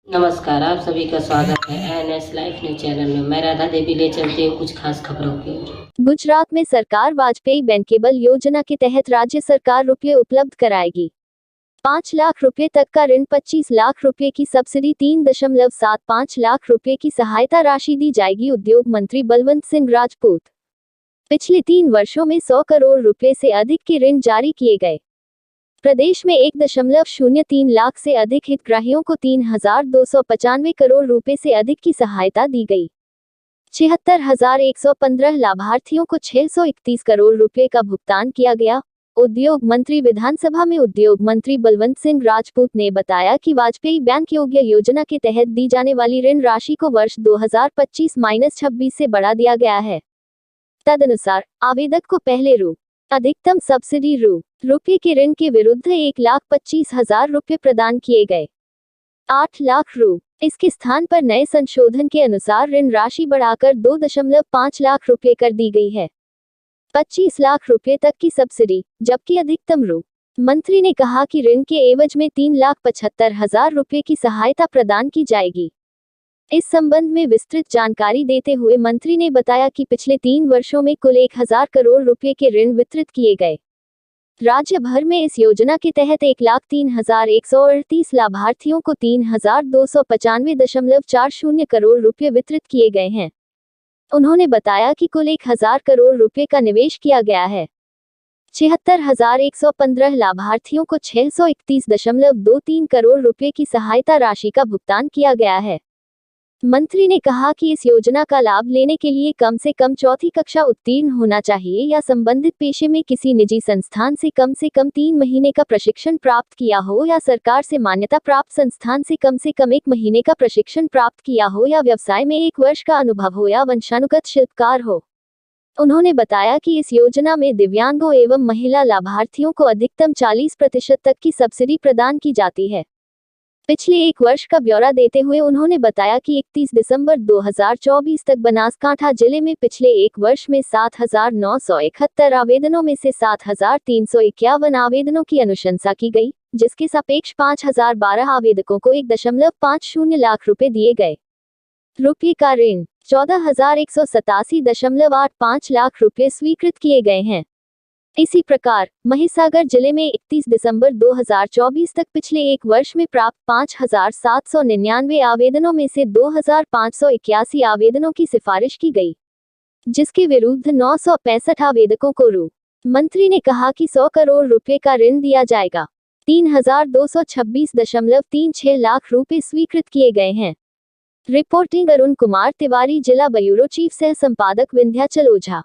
नमस्कार, आप सभी का स्वागत है एनएस लाइफ न्यूज चैनल में। मैं राधा देवी ले चलती हूँ कुछ खास खबरों की। गुजरात में सरकार वाजपेयी बैंकेबल योजना के तहत राज्य सरकार रुपये उपलब्ध कराएगी। 5 लाख रुपए तक का ऋण, 25 लाख रुपए की सब्सिडी, 3.75 लाख रुपए की सहायता राशि दी जाएगी। उद्योग मंत्री बलवंत सिंह राजपूत। पिछले 3 वर्षों में 100 करोड़ रुपए से अधिक के ऋण जारी किए गए। प्रदेश में 1.03 लाख से अधिक हितग्राहियों को 3,295 करोड़ रुपए से अधिक की सहायता दी गई। 76,115 लाभार्थियों को 631 करोड़ रुपए का भुगतान किया गया। उद्योग मंत्री विधानसभा में उद्योग मंत्री बलवंत सिंह राजपूत ने बताया कि वाजपेयी बैंक योग्य योजना के तहत दी जाने वाली ऋण राशि को वर्ष 2025-26 से बढ़ा दिया गया है। तदनुसार आवेदक को पहले अधिकतम सब्सिडी रुपये के ऋण के विरुद्ध 1,25,000 रुपये प्रदान किए गए। 8 लाख इसके स्थान पर नए संशोधन के अनुसार ऋण राशि बढ़ाकर 2.5 लाख रुपये कर दी गई है। 25 लाख रुपये तक की सब्सिडी, जबकि अधिकतम मंत्री ने कहा कि ऋण के एवज में 3,75,000 रुपये की सहायता प्रदान की जाएगी। इस संबंध में विस्तृत जानकारी देते हुए मंत्री ने बताया कि पिछले 3 वर्षों में कुल 1,000 करोड़ रुपए के ऋण वितरित किए गए। राज्य भर में इस योजना के तहत 1,03,138 लाभार्थियों को 3,295.40 करोड़ रुपए वितरित किए गए हैं। उन्होंने बताया कि कुल 1,000 करोड़ रुपए का निवेश किया गया है। 76,115 लाभार्थियों को 631.23 करोड़ रुपए की सहायता राशि का भुगतान किया गया है। मंत्री ने कहा कि इस योजना का लाभ लेने के लिए कम से कम 4वीं कक्षा उत्तीर्ण होना चाहिए या संबंधित पेशे में किसी निजी संस्थान से कम 3 महीने का प्रशिक्षण प्राप्त किया हो, या सरकार से मान्यता प्राप्त संस्थान से कम 1 महीने का प्रशिक्षण प्राप्त किया हो, या व्यवसाय में 1 वर्ष का अनुभव हो, या वंशानुगत शिल्पकार हो। उन्होंने बताया कि इस योजना में दिव्यांगों एवं महिला लाभार्थियों को अधिकतम 40% तक की सब्सिडी प्रदान की जाती है। पिछले 1 वर्ष का ब्यौरा देते हुए उन्होंने बताया कि 31 दिसंबर 2024 तक बनासकांठा जिले में पिछले 1 वर्ष में 7,971 आवेदनों में से 7,351 आवेदनों की अनुशंसा की गई, जिसके सापेक्ष 5,012 आवेदकों को 1.50 लाख रुपए दिए गए। रुपये का ऋण 14,187.85 लाख रुपए स्वीकृत किए गए हैं। इसी प्रकार महिसागर जिले में 31 दिसंबर 2024 तक पिछले 1 वर्ष में प्राप्त 5,799 आवेदनों में से 2,581 आवेदनों की सिफारिश की गई, जिसके विरुद्ध 965 आवेदकों को मंत्री ने कहा कि 100 करोड़ रुपए का ऋण दिया जाएगा। 3,226.36 लाख रुपए स्वीकृत किए गए हैं। रिपोर्टिंग अरुण कुमार तिवारी, जिला ब्यूरो चीफ, सह संपादक विंध्याचल ओझा।